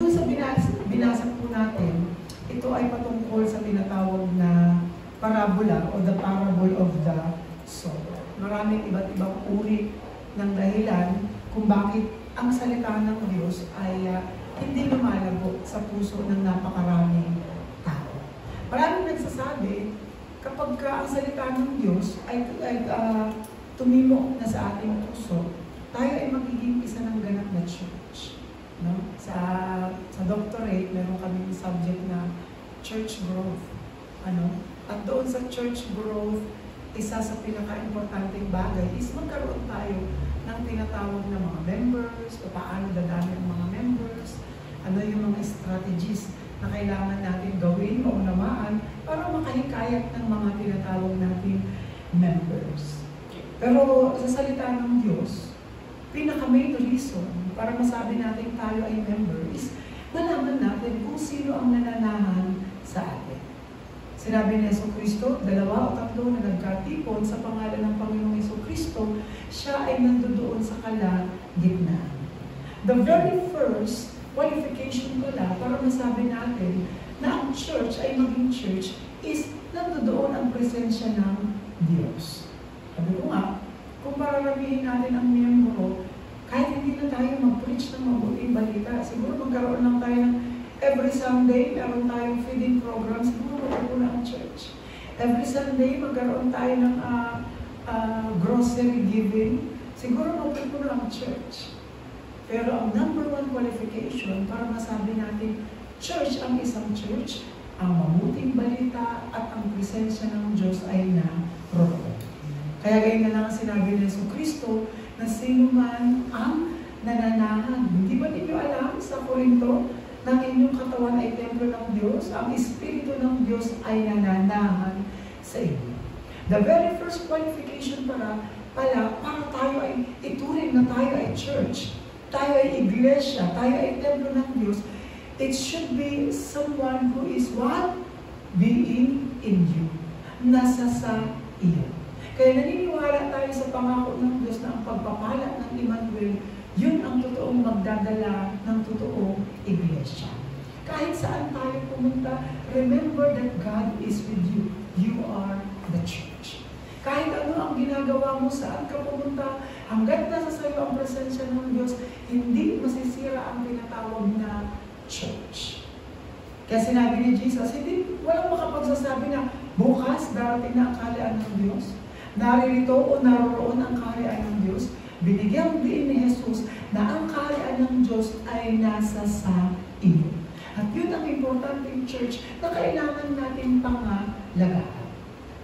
doon sa binasa po natin, ito ay patungkol sa tinatawag na parabola o the parable of the sower. Maraming iba't ibang uri ng dahilan kung bakit ang salita ng Diyos ay hindi lumalago sa puso ng napakaraming tao. Maraming nagsasabi, kapag ang salita ng Diyos ay tumimo na sa ating puso, tayo ay magiging isa ng ganap na church. No? Sa doctorate, meron kaming subject na church growth. At doon sa church growth, isa sa pinaka-importanting bagay is magkaroon tayo ng tinatawag na mga members, o paano dadami ang mga members, ano yung mga strategies na kailangan natin gawin o unamaan para makahikayat ng mga tinatawag natin members. Pero sa salita ng Diyos, pinaka-main reason para masabi natin tayo ay member is malaman natin kung sino ang nananahan sa atin. Sinabi ni Jesucristo, 2 o 3 na nagkatipon sa pangalan ng Panginoong Jesucristo, siya ay nandoon sa kalagitnaan. The very first qualification pala para masabi natin na ang church ay maging church is nandoon ang presensya ng Diyos. Sabi ko nga, kung pararamihin natin ang miyembro, kahit hindi na tayo mag-preach ng mabuting balita, siguro magkaroon lang tayo ng every Sunday, meron tayong feeding program, siguro magkaroon ang church. Every Sunday, magkaroon tayo ng grocery giving, siguro magkaroon ang church. Pero ang number one qualification para masabi natin, church ang isang church, ang mabuting balita at ang presensya ng Diyos ay naroon. Kaya ganyan na lang ang sinabi ni Jesucristo na sino man ang nananahan. Hindi ba ninyo alam sa Korinto ng inyong katawan ay templo ng Diyos, ang Espiritu ng Diyos ay nananahan sa inyo. The very first qualification para tayo ay ituring na tayo ay church, tayo ay iglesia, tayo ay templo ng Diyos, it should be someone who is what? Being in you. Nasa sa iyo. Kaya naniniwala tayo sa pangako ng Diyos na ang pagpapala ng Emmanuel, yun ang totoong magdadala ng totoong iglesia. Kahit saan tayo pumunta, remember that God is with you. You are the church. Kahit ano ang ginagawa mo, saan ka pumunta, hanggat nasa sayo ang presensya ng Diyos, hindi masisira ang tinatawag na church. Kaya sinabi ni Jesus, walang makapagsasabi na bukas darating na ang kaharian ng Diyos. Naririto o naroon ang kaharian ng Diyos. Binigyang diin ni Jesus na ang kaharian ng Diyos ay nasa sa iyo. At yun ang importanteng church na kailangan natin pangalagaan.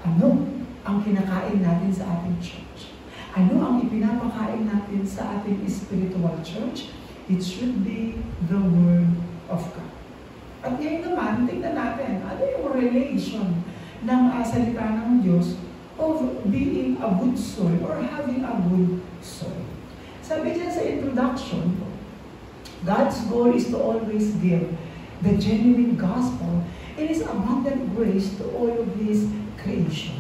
Ano ang kinakain natin sa ating church? Ano ang ipinapakain natin sa ating spiritual church? It should be the Word of God. At ngayon naman, tingnan natin, ano yung relation ng salita ng Diyos of being a good soil or having a good soil. Sabi dyan sa introduction, God's goal is to always give the genuine gospel and His abundant grace to all of His creation.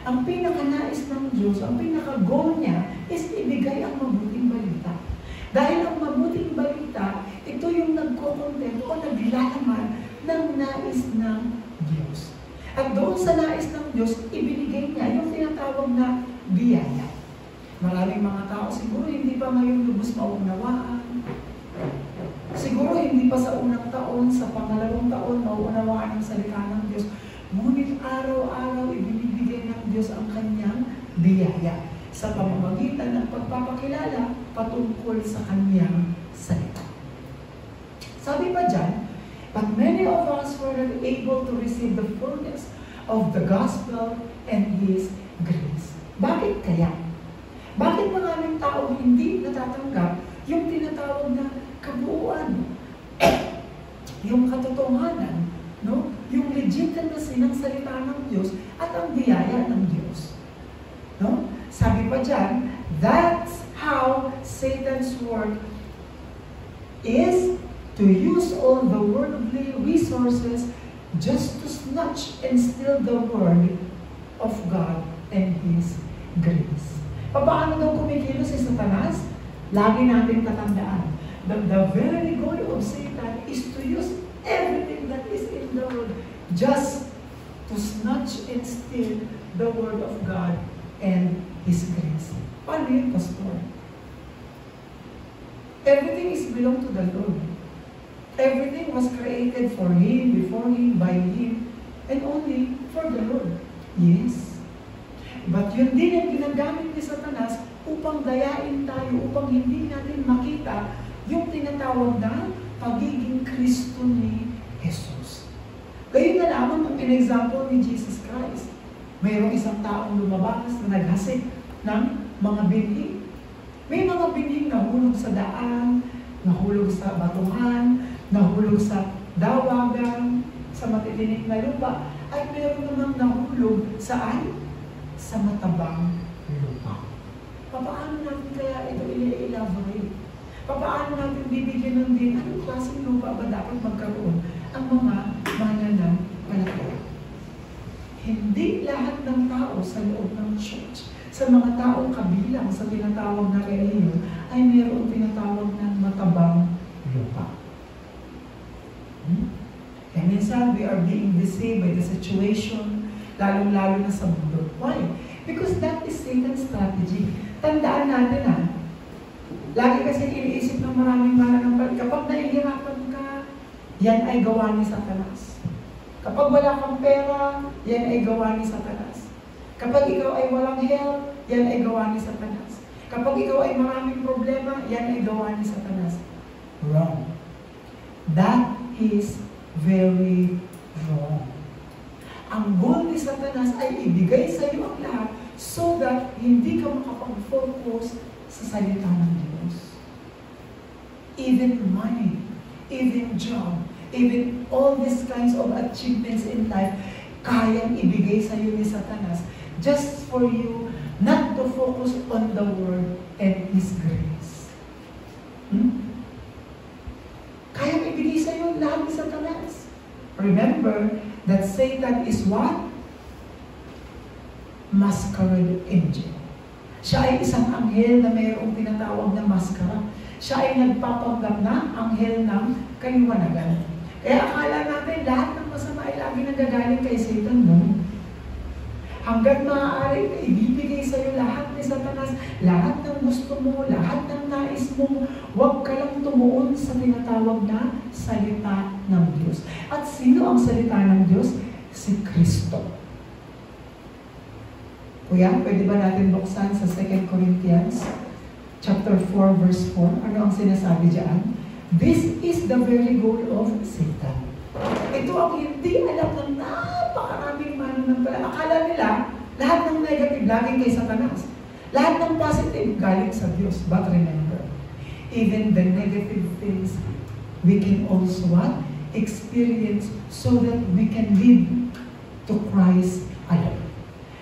Ang pinakanais ng Diyos, ang pinaka-goal niya is ibigay ang mabuting balita. Dahil ang mabuting balita, ito yung nagko-content o naglalaman ng nais ng Diyos. At doon sa nais ng Diyos, ibinigay niya yung tinatawag na biyaya. Maraming mga tao siguro hindi pa ngayon lubos maunawaan. Siguro hindi pa sa unang taon, sa pangalawang taon, mauunawaan ang salita ng Diyos. Ngunit araw-araw ibinibigay ng Diyos ang kanyang biyaya sa pamamagitan ng pagpapakilala patungkol sa kanyang salita. Sabi pa dyan, but many of us were not able to receive the fullness of the gospel and His grace. Bakit kaya? Bakit maraming tao hindi natatanggap yung tinatawag na kabuuan, yung katotohanan, no? Yung legitimacy ng salita ng Diyos at ang biyaya ng Diyos. No? Sabi pa dyan, that's how Satan's work is to use all the worldly resources just to snatch and steal the word of God and His grace. Paano daw kumikilos si Satanas? Lagi natin tatandaan that the very goal of Satan is to use everything that is in the world just to snatch and steal the Word of God and His grace. Paano yun, Pastor? Everything is belong to the Lord. Everything was created for Him, before Him, by Him, and only for the Lord. Yes. But yun din ang ginagamit ni Satanas upang dayain tayo, upang hindi natin makita yung tinatawag na pagiging Kristo ni Jesus. Gayun na lamang ang in-example ni Jesus Christ. Mayroong isang taong lumabas na naghasik ng mga binhi. May mga binhing nahulog sa daan, nahulog sa batuhan, nahulog sa dawagan, sa matitinik na lupa, at meron namang nahulog saan? Sa matabang lupa. Paano natin kaya ito i-elaborate? Paano natin bibigyan ng din anong klaseng lupa ba dapat magkaroon ang mga mananampalataya? Hindi lahat ng tao sa loob ng church, sa mga taong kabilang sa tinatawag na reliyon, ay mayroong tinatawag ng matabang lupa. And minsan, we are being deceived by the situation, lalong-lalo na sa mundo. Why? Because that is Satan's strategy. Tandaan natin lagi kasi iniisip ng maraming mananampalataya, kapag nahihirapan ka, yan ay gawa ni Satanas. Kapag wala kang pera, yan ay gawa ni Satanas. Kapag ikaw ay walang health, yan ay gawa ni Satanas. Kapag ikaw ay maraming problema, yan ay gawa ni Satanas. Wrong. That is very wrong. Ang goal ni Satanas ay ibigay sa iyo ang lahat so that hindi ka makapag-focus sa salita ng Diyos. Even money, even job, even all these kinds of achievements in life, kayang ibigay sa iyo ni Satanas just for you not to focus on the Word and His grace. Kayang ibigay sa iyo lahat ni Satanas. Remember that Satan is what? Masquerade angel. Siya ay isang anghel na mayroong tinatawag na maskara. Siya ay nagpapanggap na anghel ng kaliwanagan. Kaya akala natin lahat ng masama ay lagi nagagaling kay Satan, no? Hanggat maaari, ibibigay sa iyo lahat ni Satanas, lahat ng gusto mo, lahat ng nais mo, huwag ka lang tumuon sa tinatawag na salita ng Diyos. At sino ang salita ng Diyos? Si Kristo. Kuya, pwede ba natin buksan sa 2 Corinthians chapter 4, verse 4? Ano ang sinasabi diyan? This is the very goal of Satan. Ito ang hindi alam ng napakaraming mananampalataya. Akala nila, lahat ng negative laging kay Satanas. Lahat ng positive galing sa Diyos. But remember, even the negative things, we can also what? Experience so that we can live to Christ alone.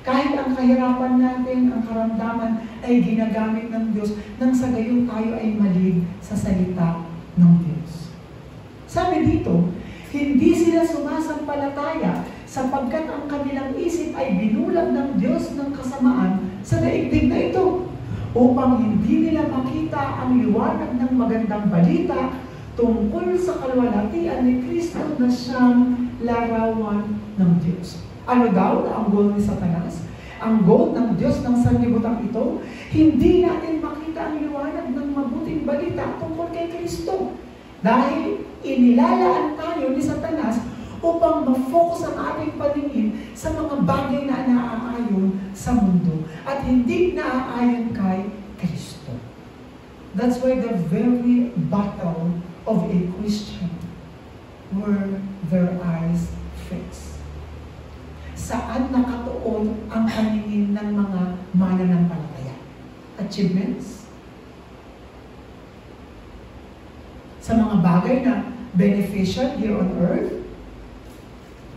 Kahit ang kahirapan natin, ang karamdaman ay ginagamit ng Diyos nang sa gayon tayo ay malig sa salita ng Diyos. Sabi dito, hindi sila sumasampalataya sapagkat ang kanilang isip ay binulag ng Diyos ng kasamaan sa daigdig na ito upang hindi nila makita ang liwanag ng magandang balita tungkol sa kalwalhatian ni Kristo na siyang larawan ng Diyos. Ano daw ang goal ni Satanas? Ang goal ng Diyos ng sanlibutan ito, hindi natin makita ang liwanag ng mabuting balita tungkol kay Kristo. Dahil inilalaan tayo ni Satanas upang ma-focus ang ating paningin sa mga bagay na naaayon sa mundo at hindi naaayon kay Kristo. That's why the very battle of a Christian were their eyes fixed. Saan nakatuon ang paningin ng mga mananampalataya? Achievements? Sa mga bagay na beneficial here on earth?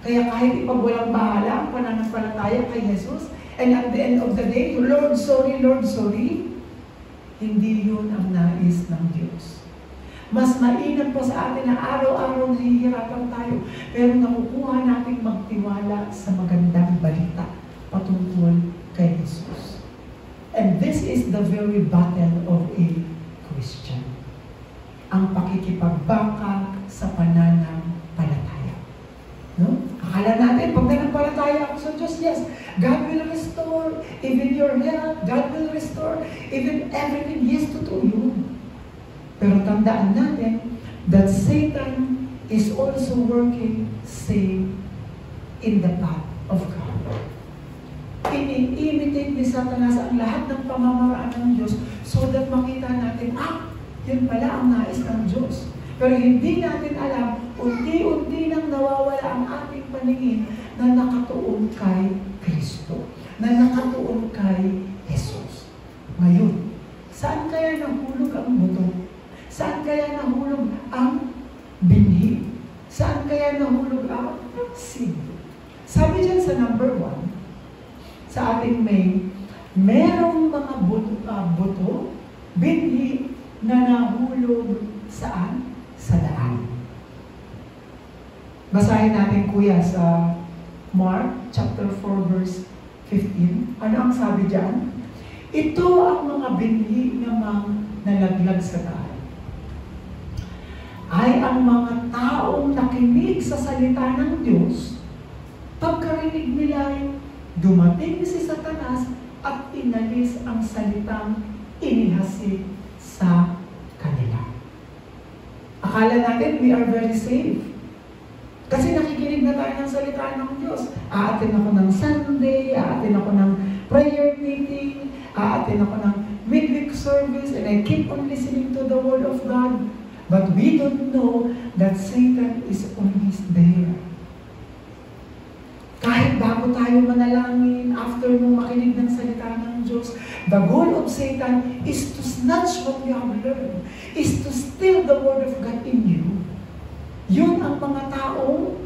Kaya kahit ipagwalang bahala ang pananampalataya kay Jesus, and at the end of the day, Lord, sorry, hindi yun ang nais ng Diyos. Mas mainam po sa atin na araw-araw nahihirapan tayo, pero nakukuha natin magtiwala sa magandang balita patungkol kay Jesus. And this is the very battle of a Christian. Ang pakikipagbaka sa pananampalataya even your health, God will restore, even everything. Yes, totoo yun. Pero tandaan natin that Satan is also working same in the path of God. Ini-imitate ni Satanas ang lahat ng pamamaraan ng Diyos so that makita natin, yun pala ang nais ng Diyos. Pero hindi natin alam, unti-unti nang nawawala ang ating paningin na nakatuon kay Kristo, na nakatuon kay Jesus. Ngayon, saan kaya nahulog ang buto? Saan kaya nahulog ang binhi? Saan kaya nahulog ang seed? Sabi dyan sa number 1, sa ating merong mga buto, binhi na nahulog saan? Sa daan. Basahin natin kuya sa Mark chapter 4 verse 15. Ano ang sabi dyan? Ito ang mga binhi namang nalaglag sa daan. Ay ang mga taong nakinig sa salita ng Diyos, pagkarinig nila dumating si Satanas at inalis ang salitang inihasik sa kanila. Akala natin we are very safe. Kasi nakikinig na tayo ng salita ng Diyos. Aatin ako ng Sunday, aatin ako ng prayer meeting, aatin ako ng midweek service, and I keep on listening to the Word of God. But we don't know that Satan is always there. Kahit bago tayo manalangin, after mo makinig ng salita ng Diyos, the goal of Satan is to snatch what you have learned, is to steal the Word of God in you. Yun ang mga taong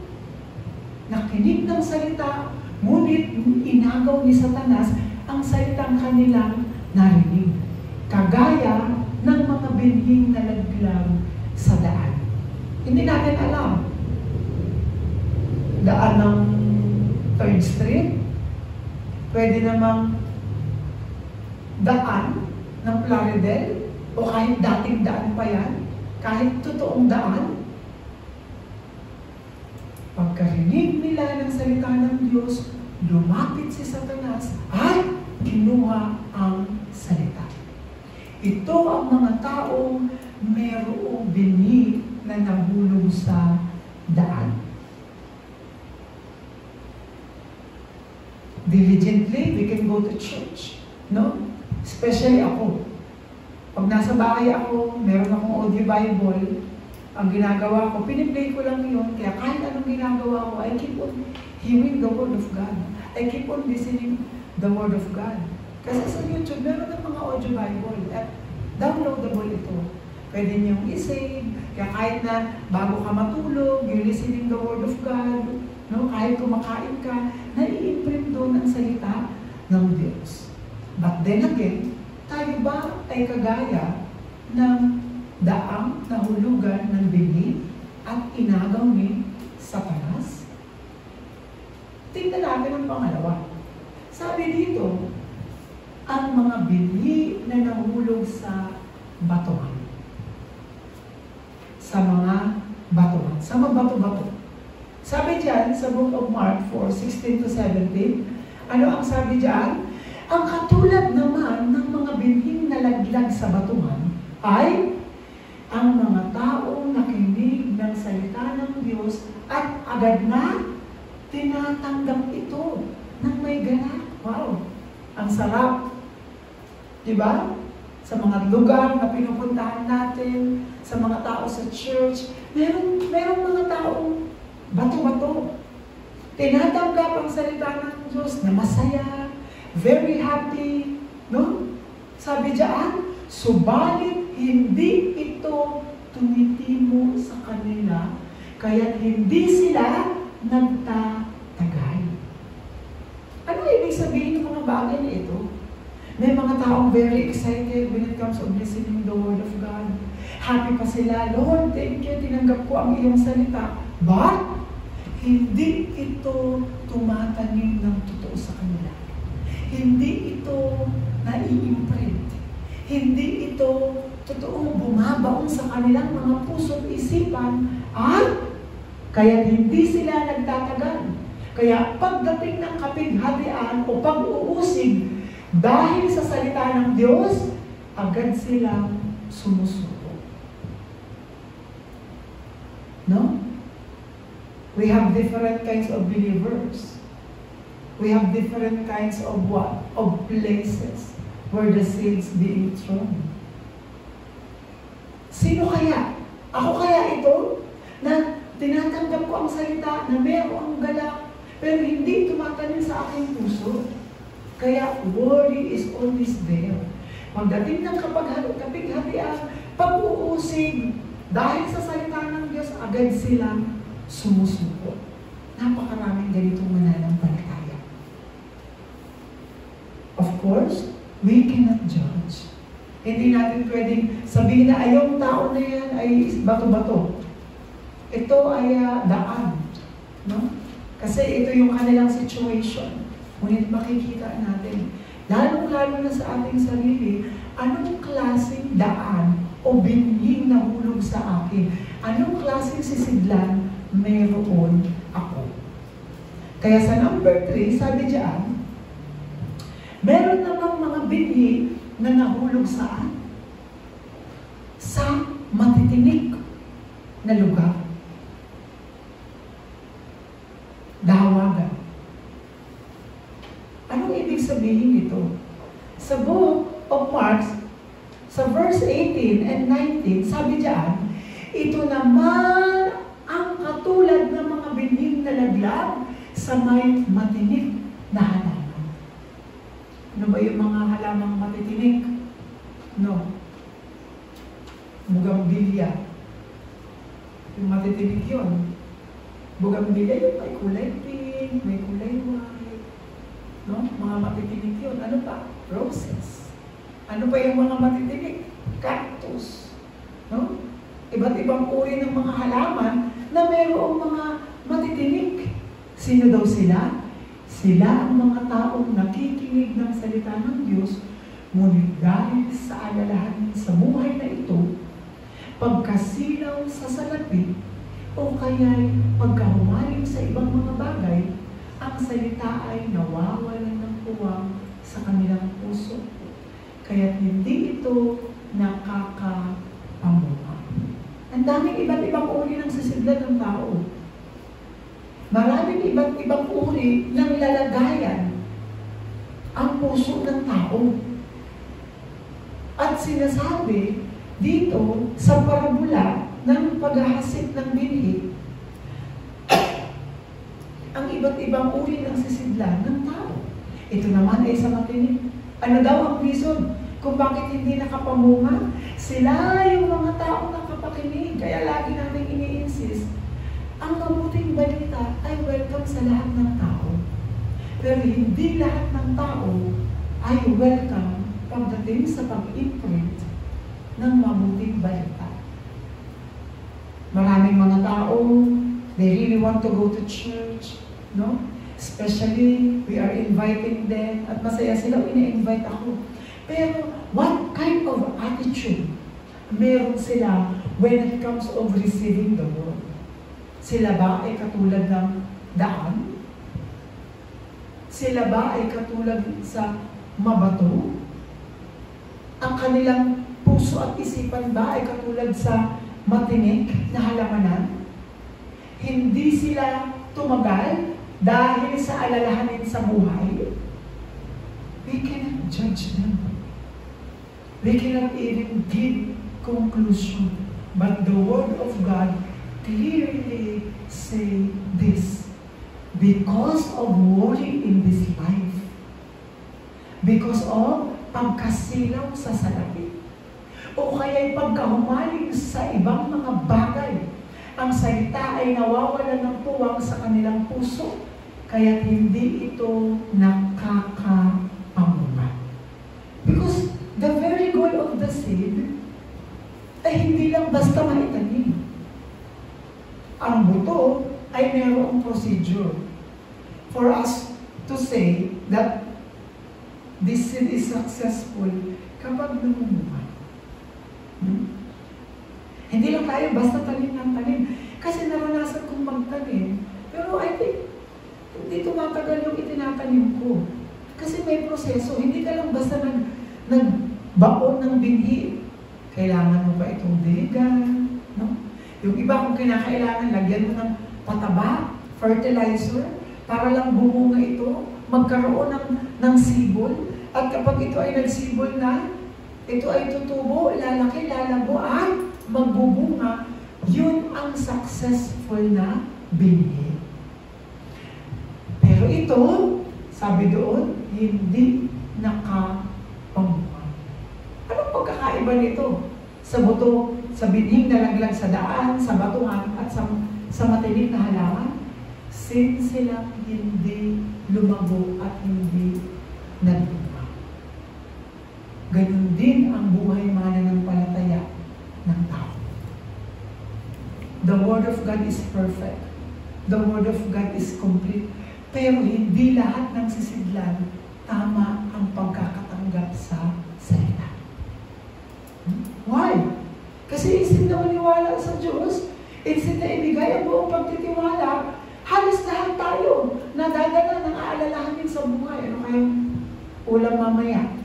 nakinig ng salita, ngunit inagaw ni Satanas ang salitang kanilang narinig. Kagaya ng mga binhing nalaglag sa daan. Hindi natin alam. Daan ng 3rd Street, pwede namang daan ng Plaridel, o kahit dating daan pa yan, kahit totoong daan. Pagkarinig nila ng salita ng Diyos, lumapit si Satanas at kinuha ang salita. Ito ang mga taong mayroong binhi na nahulog sa daan. Diligently, we can go to church. No? Especially ako. Pag nasa bahay ako, meron akong audio Bible, ang ginagawa ko, piniplay ko lang yun, kaya kahit anong ginagawa ko, I keep on hearing the Word of God. I keep on listening the Word of God. Kasi sa YouTube, meron ng mga audio Bible at downloadable ito. Pwede niyong i-save, kaya kahit na bago ka matulog, you're listening the Word of God, no? Kahit kumakain ka, nai-imprint doon ang salita ng Diyos. But then again, tayo ba ay kagaya ng daang nahulugan ng binhi at inagaw ni Satanas? Tingnan natin ang pangalawa. Sabi dito, ang mga binhi na nahulog sa batuhan. Sa mga batuhan. Sa mga bato-bato. Sabi diyan sa book of Mark 4:16-17, ano ang sabi diyan? Ang katulad naman ng mga binhing nalaglag sa batuhan ay ang mga taong nakinig ng salita ng Diyos at agad na tinatanggap ito ng may ganap. Wow! Ang sarap! Diba? Sa mga lugar na pinupuntahan natin, sa mga tao sa church, merong mga taong bato-bato. Tinatanggap ang salita ng Diyos na masaya, very happy, no? Sabi diyan, subalit hindi ito tumitimo sa kanila, kaya hindi sila nagtatagay. Ano ibig sabihin ng mga bagay na ito? May mga taong very excited when it comes to listening the Word of God. Happy pa sila, Lord, thank you, tinanggap ko ang iyong salita. But, hindi ito tumatanim ng totoo sa kanila. Hindi ito nai-imprint. Hindi ito totoong bumabaon sa kanilang mga puso't isipan at kaya hindi sila nagtatagal. Kaya pagdating ng kapighatian o pag-uusig, Dahil sa salita ng Diyos, agad silang sumusuko. No? We have different kinds of believers. We have different kinds of what? Of places where the seeds being thrown. Sino kaya? Ako kaya ito? Na tinatanggap ko ang salita, na mayroong galak, pero hindi tumatanim sa aking puso. Kaya worry is always there. Pagdating ng kapighatian, pag-uusig, dahil sa salita ng Diyos, agad silang sumusuko. Napakaraming ganitong mananampalataya. Of course, we cannot judge. Hindi natin pwedeng sabihin na yung tao na yan ay bato-bato. Ito ay daan. No? Kasi ito yung kanilang situation. Ngunit makikita natin, lalong-lalo na sa ating sarili, anong klaseng daan o binhing na hulog sa akin? Anong klaseng sisidlan mayroon ako? Kaya sa number 3, sabi diyan, meron namang mga binhi na nahulog saan? Sa matitinik na lugar. Dahawagan. Anong ibig sabihin nito? Sa book of Mark, sa verse 18 and 19, sabi diyan, ito naman ang katulad ng mga binhing na laglag sa may matinik na halaman. Ano ba yung mga halamang matitinik? No. Bugambilya. Yung matitinik yun. Bugambilya yung may kulay pink, may kulay white. No? Mga matitinik yun. Ano pa? Roses. Ano pa yung mga matitinik? Cactus. No? Iba't ibang uri ng mga halaman na mayroong mga matitinik. Sino daw sila? Sila ang mga taong nakikinig ng salita ng Diyos, ngunit dahil sa alalahanin sa buhay na ito, pagkasilaw sa salapi, o kaya'y pagkahumaling sa ibang mga bagay, ang salita ay nawawalan ng puwang sa kanilang puso. Kaya hindi ito nakakapamunga. Ang daming iba't ibang uri ng sisidlan ng tao. Maraming iba't ibang uri ng lalagayan ang puso ng tao. At sinasabi dito sa parabola ng paghahasik ng binhi, ang iba't ibang uri ng sisidlan ng tao. Ito naman ay sa matinik. Ano daw ang reason kung bakit hindi nakapamunga? Sila yung mga taong nakapakinig. Kaya lagi namin ini-insist, ang mabuting balita ay welcome sa lahat ng tao. Pero hindi lahat ng tao ay welcome pagdating sa pag-imprint ng mabuting balita. Maraming mga tao, they really want to go to church, no? Especially, we are inviting them, at masaya sila, ina-invite ako. Pero, what kind of attitude meron sila when it comes of receiving the word? Sila ba ay katulad ng daan? Sila ba ay katulad sa mabato? Ang kanilang puso at isipan ba ay katulad sa matinik na halamanan? Hindi sila tumagal dahil sa alalahanin sa buhay? We cannot judge them. We cannot even give conclusion. But the Word of God clearly say this: because of worry in this life, because of pagkasilaw sa salapi, o kaya'y pagkahumaling sa ibang mga bagay, ang salita ay nawawalan ng puwang sa kanilang puso, kaya't hindi ito nakakapamunga. Because the very goal of the seed ay hindi lang basta maitanim. Ang buto ay mayroong procedure for us to say that this seed is successful kapag namunga. Hindi lang tayo basta tanim ng tanim. Kasi naranasan kong magtanim. Pero I think, hindi tumatagal yung itinatanim ko. Kasi may proseso, hindi ka lang basta nagbaon ng binhi. Kailangan mo pa itong diligan, no? Yung iba kung kinakailangan, lagyan mo ng pataba, fertilizer, para lang bumunga ito, magkaroon ng sibol. At kapag ito ay nagsibol na, ito ay tutubo, lalaki, lalago, at magbubunga. Yun ang successful na binhi. Pero ito, sabi doon, hindi nakapamunga. Anong pagkakaiba nito? Sa buto, sa binhing nalaglag sa daan, sa batuhan, at sa matinig na halaman, since silang hindi lumago at hindi nagbunga. Ganun din ang buhay mananampalataya ng tao. The Word of God is perfect. The Word of God is complete. Pero hindi lahat ng sisidlan tama ang pagkakatanggap sa salita. Why? Kasi instead na maniwala sa Diyos, instead na ibigay ang buong pagtitiwala, halos lahat tayo nadadala ng aalalahanin sa buhay. Ano kayang ulam mamaya?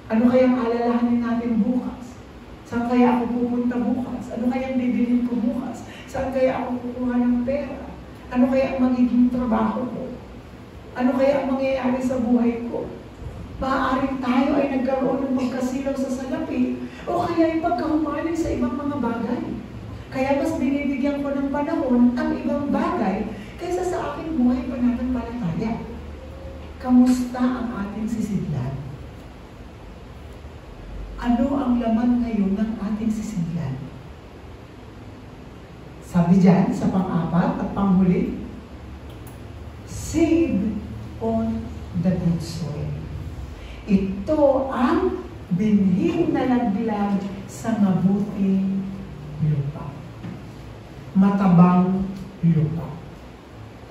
Ano kayang alalahanin natin bukas? Saan kaya ako pupunta bukas? Ano kayang bibilin ko bukas? Saan kaya ako kukuha ng pera? Ano kaya ang magiging trabaho ko? Ano kaya ang mangyayari sa buhay ko? Maaaring tayo ay nagkaroon ng pagkasilaw sa salapi o kaya ay pagkahumaling sa ibang mga bagay. Kaya mas binibigyan ko ng panahon ang ibang bagay kaysa sa aking buhay pananampalataya. Kamusta ang ating sisidlan? Ano ang laman ngayon ng ating sisidlan? Sabi dyan sa pang-apat at panghuli, seed on the good soil. Ito ang binhing nalaglag sa mabuting lupa. Matabang lupa.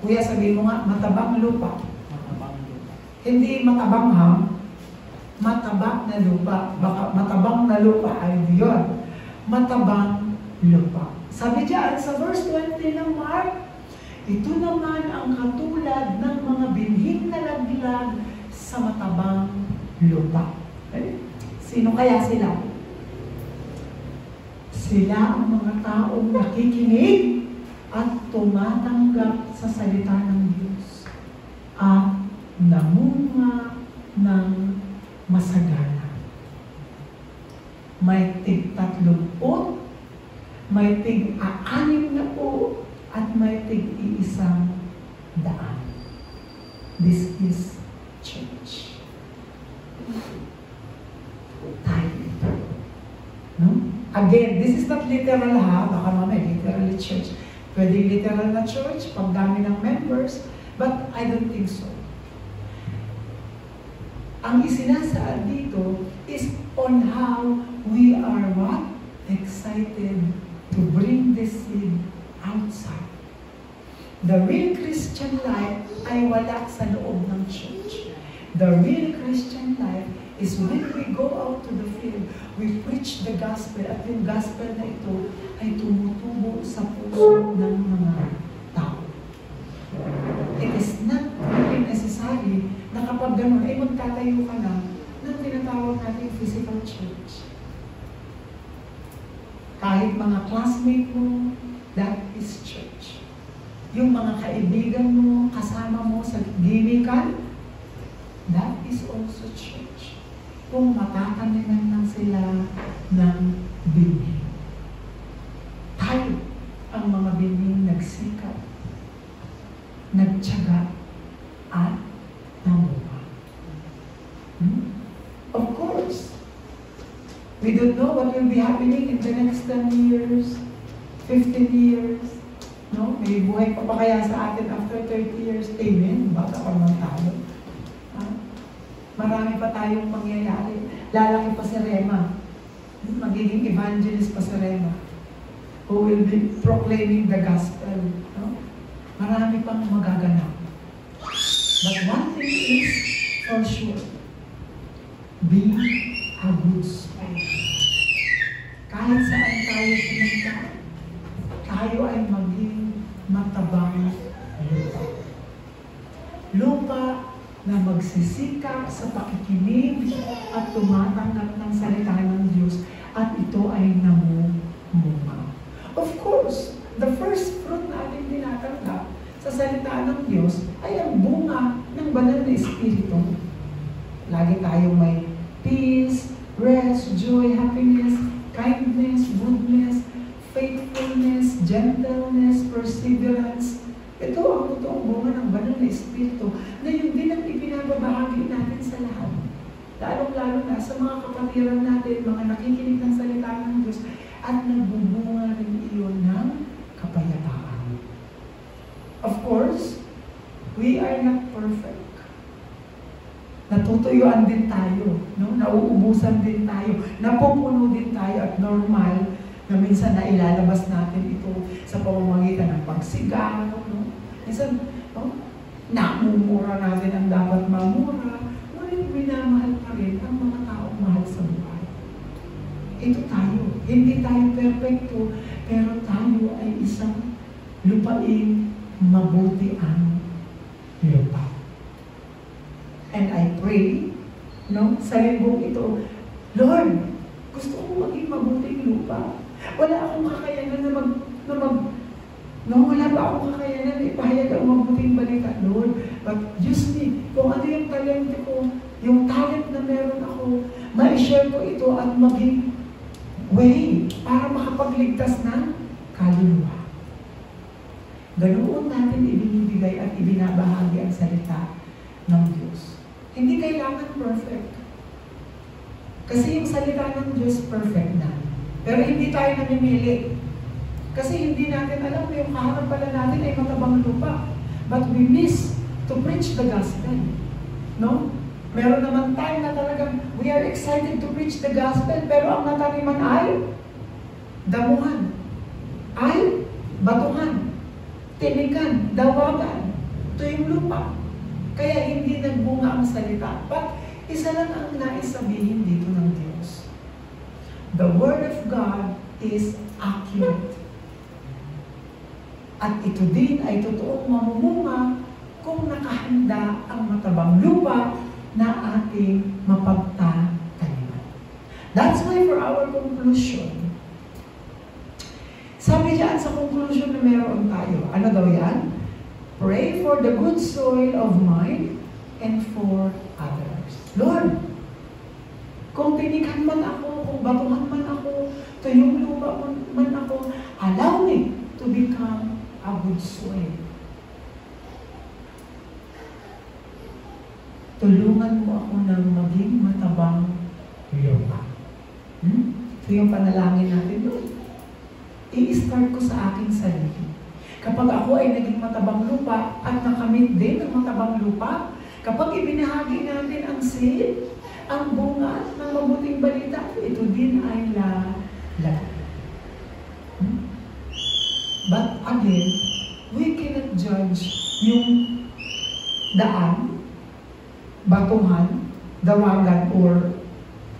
Kuya, sabihin mo nga, matabang lupa. Matabang lupa. Hindi matabang ham, matabang na lupa. Baka matabang na lupa ay yun. Matabang lupa. Sabi diyan sa verse 20 ng Mark, ito naman ang katulad ng mga binhing nalaglag sa matabang lupa. Sino kaya sila? Sila ang mga taong nakikinig at tumatanggap sa salita ng Diyos at namunga ng masagana. May tig-30, may tig-60 at may tig-100. This is church. Tayo. No? Again, this is not literal ha, baka mamaya literally church. Pwede literal na church, pag dami ng members, but I don't think so. Ang isinasaad dito is on how we are what? Excited to bring this seed outside. The real Christian life ay wala sa loob ng church. The real Christian life is when we go out to the field, we preach the gospel, at yung gospel na ito ay tumutubo sa puso ng mga tao. It is not really necessary na kapag gano'n ay magtatayo ka na ng tinatawag natin physical church. Kahit mga classmate mo, that is church. Yung mga kaibigan mo, kasama mo sa gimikan, that is also church. Kung matataniman lang sila ng binhi. Tayo ang mga binhing nagsikap, nagtiyaga, at namunga. Of course, we don't know what will be happening in the next 10 years, 15 years. No? May buhay pa kaya sa atin after 30 years. Amen. Baka pa naman tayo. Marami pa tayong mangyayari. Lalaki pa si Rema. Magiging evangelist pa si Rema. Who will be proclaiming the gospel. No? Marami pang magaganap. But one thing is for sure. Be a good sport. Kahit saan tayo pumunta, tayo ay maging matabang lupa. Lupa na magsisikap sa pakikinig at tumatanggap ng salita ng Diyos at ito ay namumunga. Of course, the first fruit na ating tinatanggap sa salita ng Diyos ay ang bunga ng banal na Espiritu. Lagi tayong may peace, rest, joy, happiness, kindness, goodness, faithfulness, gentleness, perseverance. Ito ang totoong bunga ng banal na Espiritu na yun din ang ipinababahagi natin sa lahat. Lalong-lalo na sa mga kapatiran natin, mga nakikinig ng salita ng Diyos at nagbubunga rin iyon ng kapayapaan. Of course, we are not perfect. Natutuyuan din tayo, no? Nauubusan din tayo, napupuno din tayo at normal na minsan na ilalabas natin ito sa pamamagitan ng pagsigaw, no? Minsan, no? Namumura natin ang dapat mamura, ngunit minamahal pa rin ang mga taong mahal sa buhay. Ito tayo, hindi tayo perfecto, pero tayo ay isang lupain mabuti ang lupa. And I pray, no, sa linggong ito, Lord, gusto ko maging mabuting lupa. Wala akong kakayanan wala pa akong kakayanan na ipahayag ang mabuting balita, Lord. But use me, kung ano yung talento ko, yung talent na meron ako, ma-share ko ito at maging way para makapagligtas ng kaluluwa. Ganoon natin ibinibigay at ibinabahagi ang salita ng Diyos. Hindi kailangan perfect. Kasi yung salita ng Diyos perfect na. Pero hindi tayo namimili. Kasi hindi natin alam na yung kaharap pala natin ay matabang lupa. But we miss to preach the gospel. No? Meron naman time na talagang we are excited to preach the gospel, pero ang nataniman ay damuhan, ay batuhan, tinikan, dawagan. Ito yung lupa. Kaya hindi nagbunga ang salita. But isa lang ang nais sabihin dito ng Diyos. The Word of God is accurate. At ito din ay totoong mamumunga kung nakahanda ang matabang lupa na ating mapagtataniman. That's why for our conclusion, sabi diyan sa conclusion na meron tayo, ano daw yan? Pray for the good soil of mine and for others. Lord, kung tinikan man ako, kung batuhan man ako, tuyong lupa man ako, allow me to become a good soil. Tulungan mo ako ng maging matabang lupa. Ito yung panalangin natin doon. I-start ko sa aking sarili. Kapag ako ay naging matabang lupa at nakamit din ng matabang lupa, kapag ibinahagi natin ang seed, ang bunga ng mabuting balita, ito din ay lalaki. But again, we cannot judge yung daan, batuhan, dawagan, or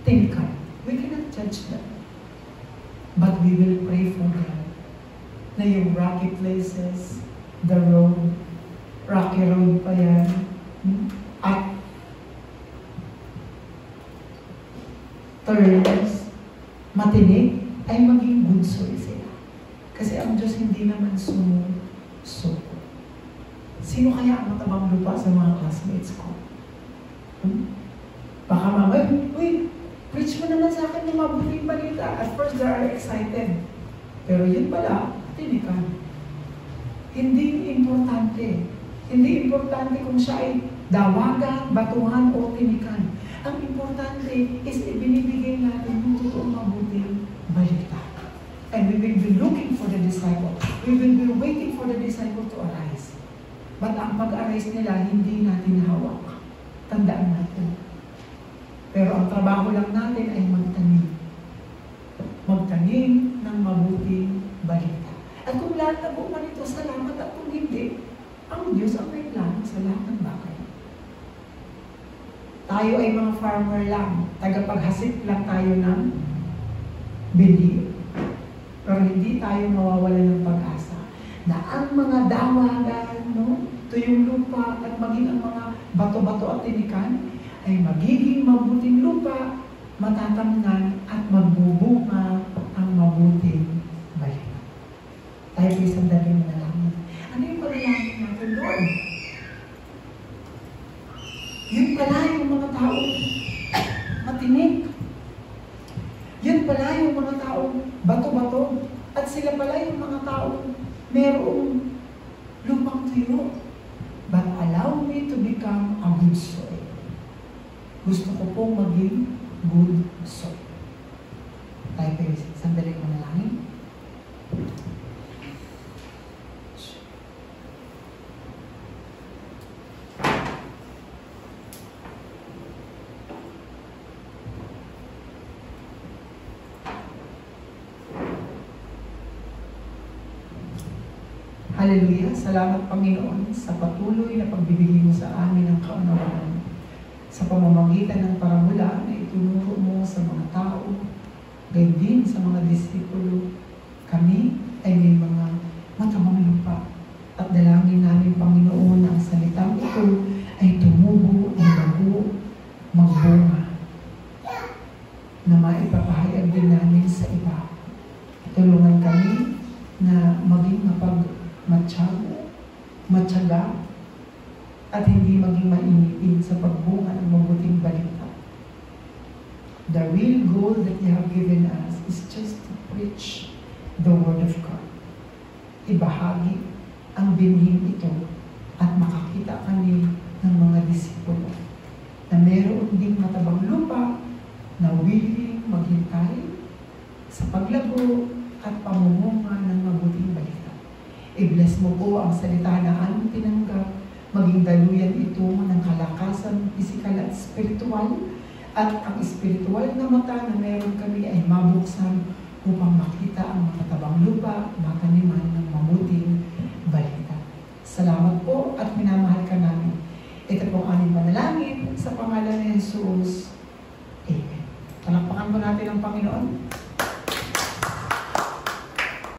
tinikan. We cannot judge them. But we will pray for them. Na yung rocky places, the road, rocky road pa yan, at turns, matinig, ay maging good soil sila. Kasi ang Diyos hindi naman sumusuko. Sino kaya ang matabang lupa sa mga classmates ko? Baka mamaya, uy, preach mo naman sa akin ng mabuting balita. At first, they are excited. Pero yun pala, tinikan. Hindi importante. Hindi importante kung siya ay dawagan, batuhan, o tinikan. Ang importante is ibinibigay natin yung totoong mabuting balita. And we will be looking for the disciple. We will be waiting for the disciple to arise. But ang pag-arise nila, hindi natin hawak. Tandaan natin. Pero ang trabaho lang natin ay magtanim. Magtanim ng mabuting balita. At kung lahat na buo man ito, salamat. At kung hindi, ang Diyos ang may plano sa lahat ng bagay. Tayo ay mga farmer lang. Tagapaghasit lang tayo ng binhi. Pero hindi tayo mawawala ng pag-asa na ang mga dawagan, no, tuyong lupa at maging ang mga bato-bato at tinikan ay magiging mabuting lupa, matatamnan at magbubunga ang mabuting balita. Tayo po isang daling manalangin. Ano yung panalangin natin, Lord? Yun pala yung mga taong matinik. Yun pala yung mga taong bato-bato. At sila pala yung mga taong merong lupang tuyo. But allow me to become a good soil. Gusto ko pong maging good soil. Tayo pa yung sandaling manalangin. Hallelujah! Salamat Panginoon sa patuloy na pagbibigay mo sa amin ng kaunawaan. Sa pamamagitan ng paramula na itunuro mo sa mga tao, gayon din sa mga disipulo, kami ay may mga matamang lupa. At dalangin namin Panginoon na ang salitang ito ay tumubo ng bago, magbunga, na maipapahayag din namin sa iba. Tulungan kami na maging matyaga at hindi maging mainipin sa pagbunga ng mabuting balita. The real goal that you have given us is just to preach the Word of God. Ibahagi ang binhing ito at makakita kami ng mga disipulo na meron ding matabang lupa na willing maghintay sa paglago at pamumunga ng mabuting balita. I-bless mo po ang salita na aming tinanggap, maging daluyan ito ng kalakasan, pisikal at spiritual, at ang spiritual na mata na meron kami ay mabuksan upang makita ang matatabang lupa, mataniman ng mabuting balita. Salamat po at minamahal ka namin. Ito po ang aming panalangin sa pangalan ni Jesus. Amen. Palakpakan po natin ang Panginoon.